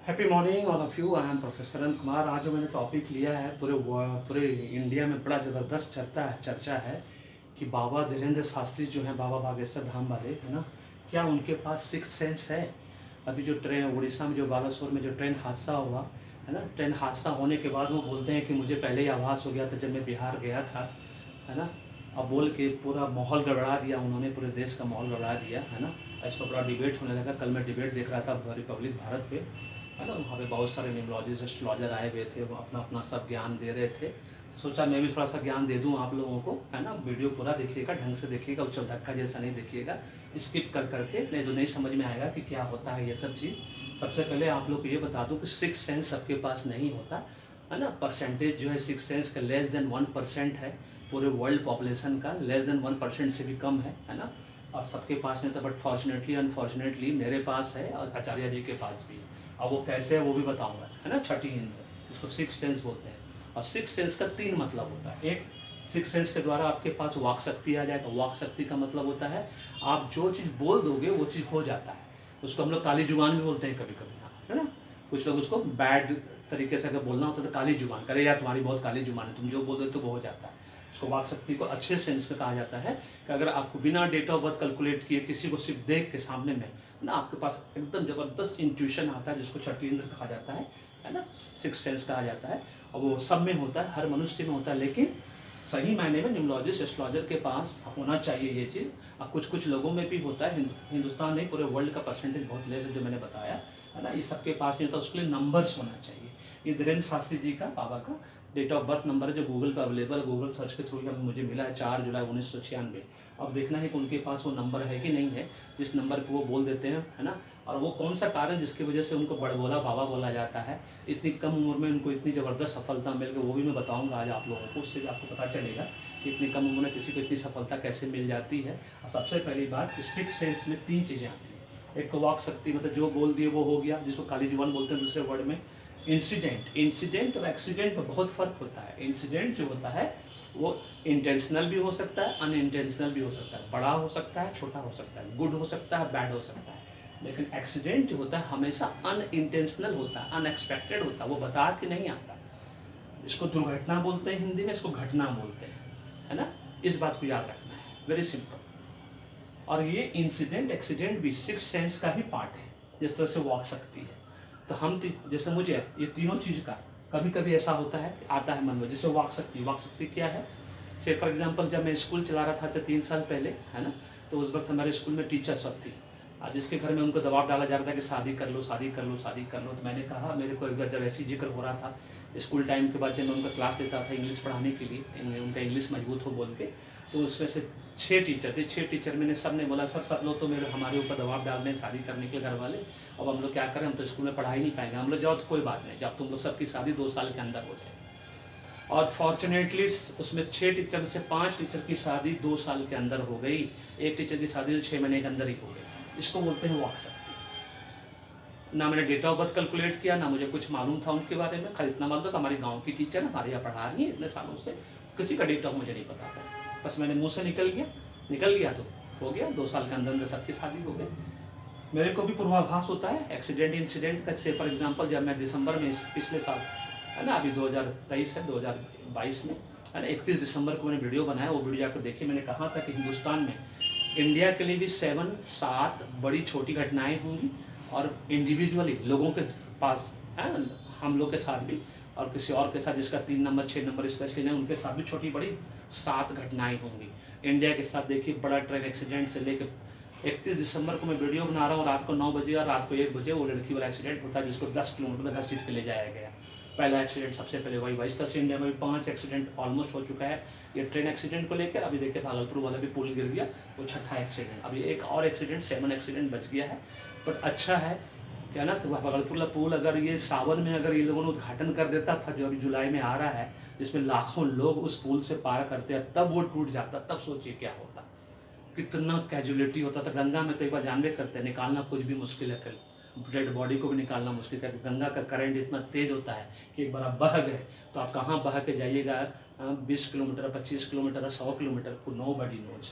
Happy morning all of you. I am professor Anant Kumar. आज जो मैंने टॉपिक लिया है पूरे इंडिया में बड़ा ज़बरदस्त चर्चा है कि बाबा धीरेन्द्र शास्त्री जो हैं, बाबा बागेश्वर धाम वाले, है ना, क्या उनके पास सिक्स सेंस है। अभी जो ट्रेन उड़ीसा में जो बालासोर में जो ट्रेन हादसा हुआ है ना, ट्रेन हादसा होने के बाद वो बोलते हैं कि मुझे पहले ही आभास हो गया था जब मैं बिहार गया था, है ना। अब बोल के पूरा माहौल गड़बड़ा दिया उन्होंने, पूरे देश का माहौल गड़बड़ा दिया, है ना। इस पर बड़ा डिबेट होने लगा। कल मैं डिबेट देख रहा था रिपब्लिक भारत पे, है ना। वहाँ पे बहुत सारे न्यूमरोलॉजिस्ट एस्ट्रोलॉजर आए हुए थे, वो अपना अपना सब ज्ञान दे रहे थे। तो सोचा मैं भी थोड़ा सा ज्ञान दे दूँ आप लोगों को, है ना। वीडियो पूरा देखिएगा, ढंग से देखिएगा, उछल धक्का जैसा नहीं देखिएगा, स्किप कर करके, नहीं तो नहीं समझ में आएगा कि क्या होता है ये सब चीज़। सबसे पहले आप लोग को ये बता दूँ कि सिक्स सेंस सबके पास नहीं होता, है ना। परसेंटेज जो है सिक्स सेंस का लेस देन 1% है पूरे वर्ल्ड पॉपुलेशन का, लेस देन 1% से भी कम है ना। और सबके पास नहीं था, बट फॉर्चुनेटली अनफॉर्चुनेटली मेरे पास है और आचार्य जी के पास भी है। अब वो कैसे है वो भी बताऊंगा, है ना। छठी इंद्र, इसको सिक्स सेंस बोलते हैं। और सिक्स सेंस का तीन मतलब होता है। एक, सिक्स सेंस के द्वारा आपके पास वाक शक्ति आ जाएगा। वाक शक्ति का मतलब होता है आप जो चीज़ बोल दोगे वो चीज़ हो जाता है। उसको हम लोग काली जुबान भी बोलते हैं कभी कभी, है ना। कुछ लोग उसको बैड तरीके से अगर बोलना होता है तो काली जुबान, करे यार तुम्हारी बहुत काली जुबान है, तुम जो बोल देते हो वो हो जाता है। उसको वाक शक्ति को अच्छे सेंस में कहा जाता है कि अगर आपको बिना डेट ऑफ बर्थ कैलकुलेट किए किसी को सिर्फ देख के सामने में ना, आपके पास एकदम जबरदस्त इंट्यूशन आता है, जिसको छठी इंद्र कहा जाता है ना, सिक्स सेंस कहा जाता है। और वो सब में होता है, हर मनुष्य में होता है, लेकिन सही मायने में न्यूमरोलॉजिस्ट एस्ट्रोलॉजर के पास होना चाहिए ये चीज़। अब कुछ कुछ लोगों में भी होता है, हिंदुस्तान नहीं पूरे वर्ल्ड का परसेंटेज बहुत लेस है जो मैंने बताया, है ना। ये सबके पास नहीं होता, उसके लिए नंबर्स होना चाहिए। ये धीरेन्द्र शास्त्री जी का, बाबा का डेट ऑफ बर्थ नंबर है जो गूगल पर अवेलेबल, गूगल सर्च के थ्रू मुझे मिला है, 4 जुलाई 1996। अब देखना है कि उनके पास वो नंबर है कि नहीं है जिस नंबर पे वो बोल देते हैं, है ना। और वो कौन सा कारण जिसकी वजह से उनको बड़बोला बाबा बोला जाता है, इतनी कम उम्र में उनको इतनी ज़बरदस्त सफलता मिल गई, वो भी मैं बताऊंगा आज आप लोगों को। उससे भी आपको पता चलेगा कि इतनी कम उम्र में किसी को इतनी सफलता कैसे मिल जाती है। और सबसे पहली बात कि सिक्स सेंस में तीन चीज़ें आती हैं। एक तो वाक शक्ति, मतलब जो बोल दिए वो हो गया, जिसको काली जुबान बोलते हैं दूसरे वर्ड में। इंसिडेंट और एक्सीडेंट में बहुत फ़र्क होता है। इंसिडेंट जो होता है वो इंटेंशनल भी हो सकता है, अनइंटेंशनल भी हो सकता है, बड़ा हो सकता है, छोटा हो सकता है, गुड हो सकता है, बैड हो सकता है। लेकिन एक्सीडेंट जो होता है हमेशा अनइंटेंशनल होता है, अनएक्सपेक्टेड होता है, वो बता के नहीं आता। इसको दुर्घटना बोलते हैं हिंदी में, इसको घटना बोलते हैं, है ना। इस बात को याद रखना है, वेरी सिंपल। और ये इंसिडेंट एक्सीडेंट भी सिक्स सेंस का ही पार्ट है, जिस तरह से वॉक सकती है। तो हम जैसे मुझे ये तीनों चीज़ का कभी कभी ऐसा होता है, आता है मन में, जैसे वाक शक्ति क्या है। से फॉर एग्जांपल जब मैं स्कूल चला रहा था से 3 साल पहले, है ना, तो उस वक्त हमारे स्कूल में टीचर सब थी, जिसके घर में उनको दबाव डाला जा रहा था कि शादी कर लो, शादी कर लो, शादी कर लो। तो मैंने कहा, मेरे को एक बार जब ऐसी जिक्र हो रहा था स्कूल टाइम के बाद, जब मैं उनका क्लास लेता था इंग्लिश पढ़ाने के लिए, उनका इंग्लिश मजबूत हो बोल के, तो उसमें से 6 टीचर थे। 6 टीचर में सब ने बोला, सर सब लोग तो मेरे हमारे ऊपर दबाव डाल रहे हैं शादी करने के घर वाले, अब हम लोग क्या करें, हम तो स्कूल में पढ़ा ही नहीं पाएंगे। हम लोग जाओ तो कोई बात नहीं, जब तुम लोग सबकी शादी 2 साल के अंदर हो जाए। और फॉर्चुनेटली उसमें 6 टीचर में से 5 टीचर की शादी 2 साल के अंदर हो गई, एक टीचर की शादी 6 महीने के अंदर ही हो गई। इसको बोलते हैं वाक शक्ति। ना मैंने डेट ऑफ बर्थ कैलकुलेट किया, ना मुझे कुछ मालूम था उनके बारे में, खाली इतना मालूम था हमारे गाँव की टीचर हमारे यहाँ पढ़ा रही है इतने सालों से, किसी का डेट ऑफ मुझे नहीं पता था, बस मैंने मुँह से निकल गया तो हो गया, 2 साल के अंदर अंदर सबकी शादी हो गई। मेरे को भी पूर्वाभास होता है एक्सीडेंट इंसिडेंट का। से फॉर एग्जांपल जब मैं दिसंबर में पिछले साल, है ना, अभी 2023 है, 2022 में, है ना, 31 दिसंबर को मैंने वीडियो बनाया, वो वीडियो जाकर देखिए। मैंने कहा था कि हिंदुस्तान में इंडिया के लिए भी 7 बड़ी छोटी घटनाएं होंगी, और इंडिविजुअली लोगों के पास, है, हम लोग के साथ भी और किसी और के साथ जिसका 3 नंबर 6 नंबर स्पेशली नहीं, उनके साथ भी छोटी बड़ी 7 घटनाएं होंगी। इंडिया के साथ देखिए, बड़ा ट्रेन एक्सीडेंट से लेकर 31 दिसंबर को मैं वीडियो बना रहा हूँ, रात को 9 बजे और रात को 1 बजे वो लड़की वाला एक्सीडेंट होता है, जिसको 10 किलोमीटर तक घसीट के ले जाया गया। पहला एक्सीडेंट सबसे पहले वही इस तरह से इंडिया में भी 5 एक्सीडेंट ऑलमोस्ट हो चुका है ये ट्रेन एक्सीडेंट को लेकर। अभी देखिए भागलपुर वाला भी पुल गिर गया, वो 6ठा एक्सीडेंट। अभी एक और एक्सीडेंट 7 एक्सीडेंट बच गया है। बट अच्छा है क्या ना, कि भागलपुर वाला पुल अगर ये सावन में अगर ये लोगों ने उद्घाटन कर देता था, जो अभी जुलाई में आ रहा है, जिसमें लाखों लोग उस पुल से पार करते हैं, तब वो टूट जाता, तब सोचिए क्या होता, कितना कैजुअलिटी होता था। गंगा में तो एक बार जानबे करते हैं, निकालना कुछ भी मुश्किल है, डेड बॉडी को भी निकालना मुश्किल है। गंगा का करंट इतना तेज होता है कि एक बार आप बह गए तो आप कहाँ बह के जाइएगा, 20 किलोमीटर, 25 किलोमीटर, 100 किलोमीटर को नो बडी नोज।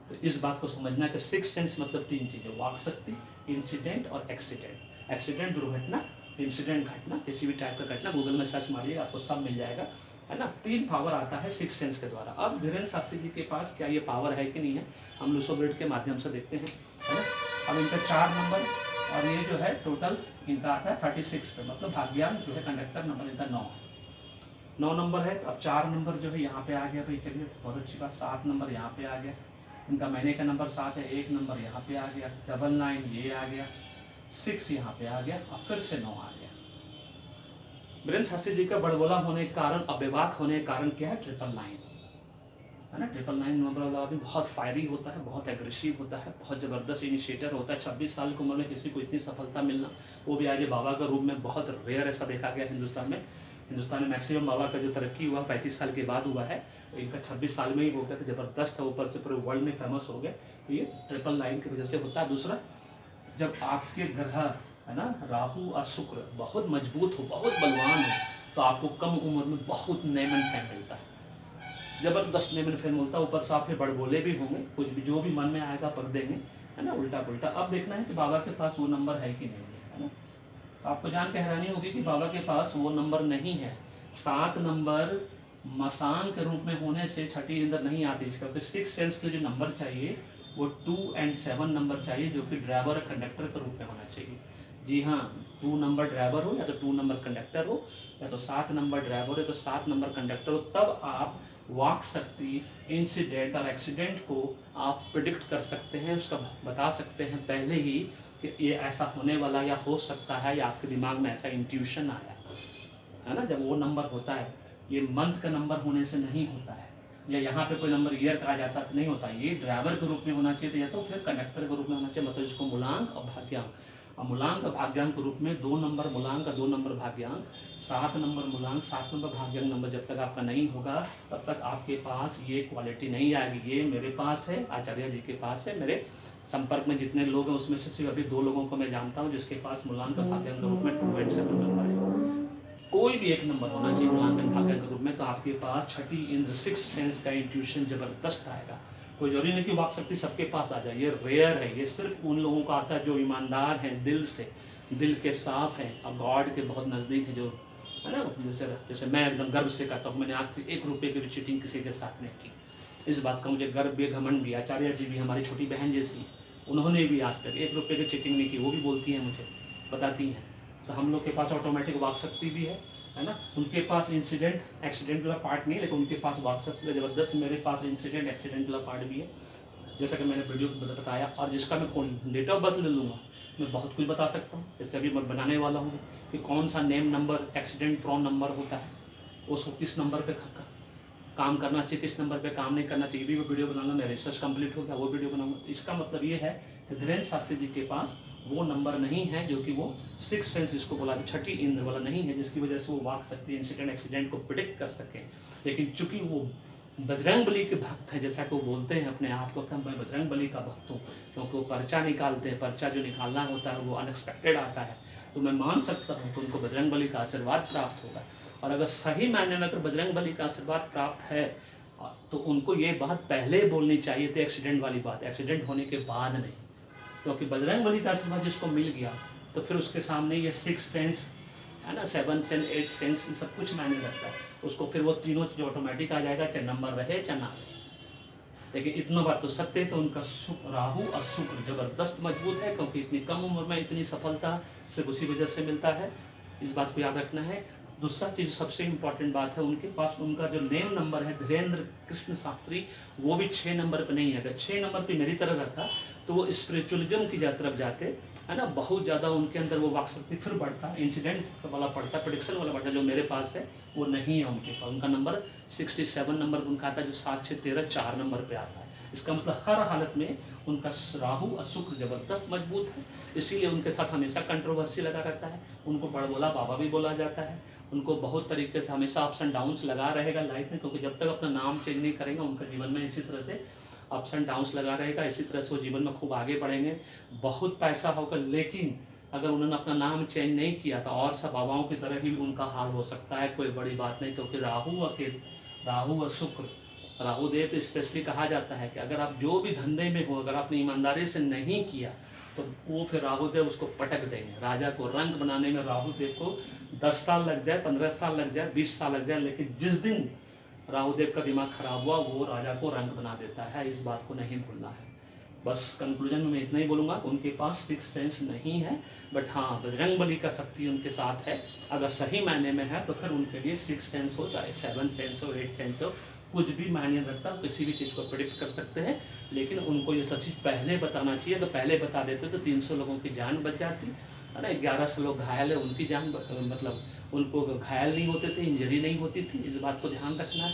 तो इस बात को समझना कि सिक्स सेंस मतलब 3 चीज़ें, वाक शक्ति, इंसिडेंट और एक्सीडेंट। एक्सीडेंट दुर्घटना, इंसिडेंट, घटना, किसी भी टाइप का घटना गूगल में सर्च मारिएगा आपको सब मिल जाएगा, है ना। 3 पावर आता है 6 सेंस के द्वारा। अब धीरेन्द्र शास्त्री जी के पास क्या ये पावर है कि नहीं है, हम लूसोब्रेड के माध्यम से देखते हैं, है ना। अब इनका 4 नंबर और ये जो है टोटल इनका आता है 36 पे, मतलब भाग्यांक जो है कंडक्टर नंबर इनका 9 है, 9 नंबर है। तो अब 4 नंबर जो है यहाँ पे आ गया भाई, चलिए बहुत अच्छी बात। 7 नंबर यहाँ पे आ गया, इनका महीने का नंबर 7 है, 1 नंबर यहाँ पे आ गया, 99 ये आ गया, 6 यहाँ पे आ गया, अब फिर से 9 आ गया। धीरेन्द्र शास्त्री जी का बड़बोला होने के कारण, अबेबाक होने के कारण क्या है, 999, है ना। 999 नंबर वाला आदमी बहुत फायरी होता है, बहुत एग्रेसिव होता है, बहुत ज़बरदस्त इनिशिएटर होता है। 26 साल की उम्र में किसी को इतनी सफलता मिलना, वो भी आज बाबा के रूप में, बहुत रेयर ऐसा देखा गया हिंदुस्तान में। हिंदुस्तान में मैक्सिमम बाबा का जो तरक्की हुआ 35 साल के बाद हुआ है, इनका 26 साल में ही होता है, ज़बरदस्त है, ऊपर से पूरे वर्ल्ड में फेमस हो गए। तो ये 999 की वजह से होता है। दूसरा, जब आपके ग्रह, है ना, राहु और शुक्र बहुत मजबूत हो, बहुत बलवान हो, तो आपको कम उम्र में बहुत नेम एंड फेम मिलता है, जबरदस्त नेम एंड फेम मिलता है। ऊपर से आप फिर बड़बोले भी होंगे, कुछ भी जो भी मन में आएगा पढ़ देंगे, है ना, उल्टा पुल्टा। अब देखना है कि बाबा के पास वो नंबर है कि नहीं है ना। तो आपको जान के हैरानी होगी कि बाबा के पास वो नंबर नहीं है। 7 नंबर मसान के रूप में होने से छठी इंद्र नहीं आती, इसका 6 सेंस के जो नंबर चाहिए वो 2 और 7 नंबर चाहिए, जो कि ड्राइवर और कंडक्टर के रूप में होना चाहिए। जी हाँ, 2 नंबर ड्राइवर हो या तो 2 नंबर कंडक्टर हो, या तो 7 नंबर ड्राइवर हो तो 7 नंबर कंडक्टर हो, तब आप वाक शक्ति, इंसिडेंट और एक्सीडेंट को आप प्रिडिक्ट कर सकते हैं, उसका बता सकते हैं पहले ही कि ये ऐसा होने वाला या हो सकता है, या आपके दिमाग में ऐसा इंट्यूशन आया, है ना। जब वो नंबर होता है, ये मंथ का नंबर होने से नहीं होता है, या यहाँ पे कोई नंबर ईयर का आ जाता तो नहीं होता, ये ड्राइवर के रूप में होना चाहिए, या तो फिर कंडक्टर के रूप में होना चाहिए, मतलब इसको मूलांक और भाग्यांक। और मूलांक और भाग्यांक के रूप में 2 नंबर मूलांक और 2 नंबर भाग्यांक, 7 नंबर मूलांक 7 नंबर भाग्यांक नंबर जब तक आपका नहीं होगा, तब तक आपके पास ये क्वालिटी नहीं आएगी। ये मेरे पास है, आचार्य जी के पास है, मेरे संपर्क में जितने लोग हैं उसमें से सिर्फ अभी 2 लोगों को मैं जानता हूँ जिसके पास मूलांक और भाग्यांक के रूप में 2 और 7 नंबर है। कोई भी एक नंबर होना चाहिए मूलांकन भाग्यांक के रूप में, तो आपके पास छठी इंद्र 6 सेंस का इंट्यूशन जबरदस्त आएगा। कोई जरूरी नहीं कि वाक शक्ति सबके पास आ जाए, ये रेयर है, ये सिर्फ उन लोगों को आता है जो ईमानदार हैं, दिल से, दिल के साफ हैं और गॉड के बहुत नज़दीक है, जो है ना। जैसे मैं एकदम गर्व से कहता हूँ, मैंने आज तक 1 रुपये की भी चीटिंग किसी के साथ नहीं की। इस बात का मुझे गर्व भी, घमंड भी। आचार्य जी भी हमारी छोटी बहन जैसी, उन्होंने भी आज तक 1 रुपये की चीटिंग नहीं की, वो भी बोलती हैं मुझे, बताती हैं। तो हम लोग के पास ऑटोमेटिक वाक शक्ति भी है ना। उनके पास इंसिडेंट एक्सीडेंट वाला पार्ट नहीं है, लेकिन उनके पास वाक शक्ति का जबरदस्त, मेरे पास इंसिडेंट एक्सीडेंट वाला पार्ट भी है, जैसा कि मैंने वीडियो में बताया। और जिसका मैं डेट ऑफ बर्थ ले लूँगा, मैं बहुत कुछ बता सकता हूँ। जैसे अभी मैं बनाने वाला हूँ कि कौन सा name number accident prone number होता है, उसको किस नंबर पे काम करना चाहिए, किस नंबर पे काम नहीं करना चाहिए, भी वो वीडियो बनाना, मेरा रिसर्च कंप्लीट हो गया, वो वीडियो बनाऊंगा। इसका मतलब ये है कि धीरेन्द्र शास्त्री जी के पास वो नंबर नहीं है, जो कि वो 6 सेंस जिसको बोला छठी इंद्र वाला नहीं है, जिसकी वजह से वो वाक सकती है, इंसिडेंट एक्सीडेंट को प्रिडिक्ट कर सके। लेकिन चूंकि वो बजरंग बली के भक्त हैं, जैसा कि वो बोलते हैं अपने आप को, मैं बजरंग बली का भक्त हूँ, क्योंकि वो पर्चा निकालते हैं, पर्चा जो निकालना होता है वो अनएक्सपेक्टेड आता है, तो मैं मान सकता हूँ तो उनको बजरंग बली का आशीर्वाद प्राप्त होगा। और अगर सही मायने में अगर बजरंग बली का आशीर्वाद प्राप्त है, तो उनको ये बात पहले बोलनी चाहिए थी, एक्सीडेंट वाली बात, एक्सीडेंट होने के बाद नहीं। क्योंकि बजरंग बली का आशीर्वाद जिसको मिल गया, तो फिर उसके सामने ये 6 सेंस, है ना, 7 सेंस, 8 सेंस, ये सब कुछ मायने रखता है। उसको फिर वो तीनों चीज़ ऑटोमेटिक आ जाएगा, चाहे नंबर रहे चाहे ना रहे। लेकिन इतना बात तो सत्य है कि उनका राहु और शुक्र जबरदस्त मजबूत है, क्योंकि इतनी कम उम्र में इतनी सफलता सिर्फ उसी वजह से मिलता है। इस बात को याद रखना है। दूसरा चीज़ सबसे इम्पॉर्टेंट बात है, उनके पास उनका जो नेम नंबर है धीरेन्द्र कृष्ण शास्त्री, वो भी 6 नंबर पर नहीं है। अगर 6 नंबर पर मेरी तरह रहता तो वो स्पिरिचुअलिज्म की तरफ जाते, है ना, बहुत ज़्यादा उनके अंदर वो वाक शक्ति फिर बढ़ता, इंसिडेंट वाला पड़ता, प्रेडिक्शन वाला बढ़ता, जो मेरे पास है वो नहीं है उनके पास। उनका नंबर 67 नंबर उनका आता है, जो 7, 6, 13, 4 नंबर पे आता है। इसका मतलब हर हालत में उनका राहु और शुक्र जबरदस्त मजबूत है, इसीलिए उनके साथ हमेशा कंट्रोवर्सी लगा रहता है। उनको बड़बोला बाबा भी बोला जाता है, उनको बहुत तरीके से हमेशा अप्स एंड डाउन्स लगा रहेगा लाइफ में, क्योंकि जब तक अपना नाम चेंज नहीं करेंगे उनका जीवन में इसी तरह से अप्स एंड डाउन्स लगा रहेगा, इसी तरह से वो जीवन में खूब आगे बढ़ेंगे, बहुत पैसा होगा। लेकिन अगर उन्होंने अपना नाम चेंज नहीं किया तो और सब बाबाओं की तरह ही उनका हाल हो सकता है, कोई बड़ी बात नहीं। क्योंकि राहु और शुक्र, राहु देव तो स्पेशली कहा जाता है कि अगर आप जो भी धंधे में हो, अगर आपने ईमानदारी से नहीं किया तो वो फिर राहुदेव उसको पटक देंगे। राजा को रंक बनाने में राहुदेव को 10 साल लग जाए, 15 साल लग जाए, 20 साल लग जाए, लेकिन जिस दिन राहुदेव का दिमाग खराब हुआ वो राजा को रंक बना देता है। इस बात को नहीं भूलना है। बस कंक्लूजन में मैं इतना ही बोलूँगा, उनके पास सिक्स सेंस नहीं है, बट हाँ बजरंग बली का शक्ति उनके साथ है। अगर सही मायने में है तो फिर उनके लिए सिक्स सेंस हो, चाहे 7 सेंस हो, 8 सेंस हो, कुछ भी मायने रखता, किसी भी चीज़ को प्रिडिक्ट कर सकते हैं। लेकिन उनको ये सब चीज़ पहले बताना चाहिए। तो पहले बता देते तो 300 लोगों की जान बच जाती है ना। 1100 लोग घायल है, उनकी जान मतलब उनको घायल नहीं होते थे, इंजरी नहीं होती थी। इस बात को ध्यान रखना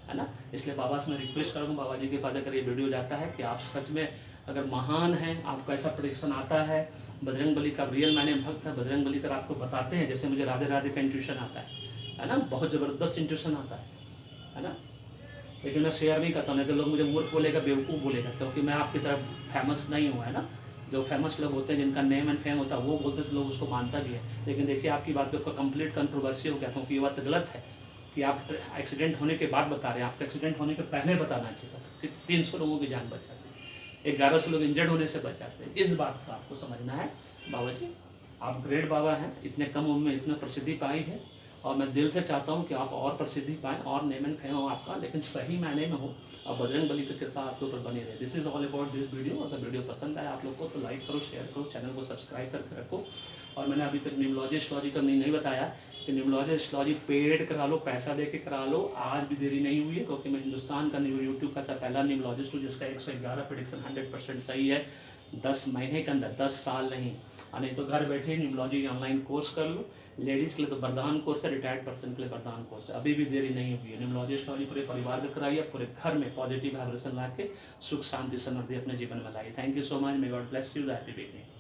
है ना। इसलिए बाबा से मैं रिक्वेस्ट करूँगा, बाबा जी के पास अगर ये वीडियो जाता है कि आप सच में अगर महान हैं, आपको ऐसा प्रेडिक्शन आता है, बजरंग बली का रियल मायने भक्त है, बजरंग बली कर आपको बताते हैं, जैसे मुझे राधे राधे का इंट्यूशन आता है ना, बहुत ज़बरदस्त इंट्यूशन आता है ना। लेकिन मैं शेयर नहीं करता, नहीं तो लोग मुझे मूर्ख बोलेगा, बेवकूफ़ बोलेगा, क्योंकि मैं आपकी तरफ फेमस नहीं हुआ है ना। जो फेमस लोग होते हैं, जिनका नेम एंड फेम होता है, वो बोलते तो लोग उसको मानता भी है। लेकिन देखिए आपकी बात पे कंप्लीट कंट्रोवर्सी हो गया, क्योंकि ये बात गलत है कि आप एक्सीडेंट होने के बाद बता रहे हैं। आपका एक्सीडेंट होने के पहले बताना चाहिए था कि 300 लोगों की जान बच जाती है, 1100 लोग इंजर्ड होने से बच जाते हैं। इस बात का आपको समझना है। बाबा जी आप ग्रेट बाबा हैं, इतने कम उम्र में इतना प्रसिद्धि पाई है, और मैं दिल से चाहता हूँ कि आप और प्रसिद्धि पाएँ और नेम एंड फेम हो आपका, लेकिन सही मायने में हो, और बजरंग बली की कृपा आपके ऊपर बनी रहे। This is all about this video. अगर वीडियो पसंद आए आप लोग को तो लाइक करो, शेयर करो, चैनल को सब्सक्राइब करके रखो। और मैंने अभी तक न्यूमरोलॉजी एस्ट्रोलॉजी का नहीं बताया कि न्यूमरोलॉजी एस्ट्रोलॉजी पेड करा लो, पैसा दे के करा लो, आज भी देरी नहीं हुई है, क्योंकि मैं हिंदुस्तान का यूट्यूब का पहला न्यूमरोलॉजिस्ट हूँ जिसका 111 प्रेडिक्शन 100% सही है 10 महीने के अंदर, 10 साल नहीं। नहीं तो घर बैठे न्यूमरोलॉजी ऑनलाइन कोर्स कर लो। लेडीज़ के लिए तो वरदान कोर्स है, रिटायर्ड पर्सन के लिए वरदान कोर्स है। अभी भी देरी नहीं हुई है। न्यूमरोलॉजी एस्ट्रोलॉजी पूरे परिवार को कराइए, पूरे घर में पॉजिटिव वाइब्रेशन ला के सुख शांति समृद्धि अपने जीवन में लाइए। Thank you so much. May God bless you. Happy beginning.